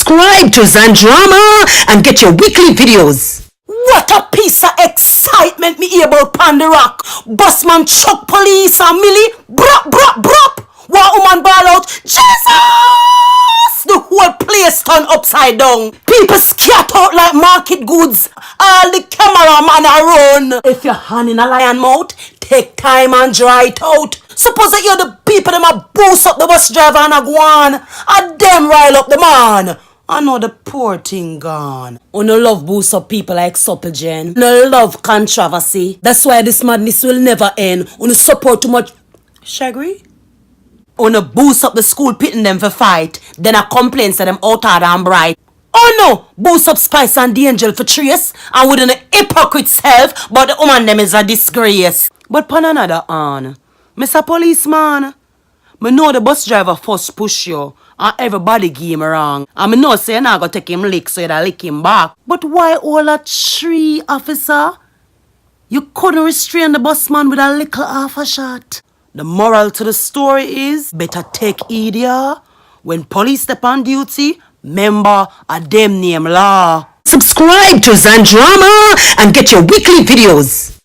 Subscribe to Zandramah and get your weekly videos. What a piece of excitement me hear about Pan the Rock. Busman chuck police and Millie. Brop, brop, brop. One woman ball out. Jesus! The whole place turned upside down. People scatter out like market goods. All the cameraman are run. If your hand in a lion mouth, take time and dry it out. Suppose that you're the people that a boost up the bus driver and a go on. And them rile up the man. I know the poor thing gone. Uno love boost up people like Supplegen. Uno love controversy. That's why this madness will never end. Uno support too much Shaggy. Uno boost up the school pitting them for fight. Then I complain to them out hard and bright. Oh no, boost up Spice and the Angel for trace. And with an hypocrite self, but the woman them is a disgrace. But pon another on, Mr. Policeman, me know the bus driver first push you. And everybody give him wrong. And me know say you're not gonna take him lick so you'd lick him back. But why all a tree, officer? You couldn't restrain the busman with a little half a shot. The moral to the story is, better take heed ya. When police step on duty, member a them name law. Subscribe to Zandramah and get your weekly videos.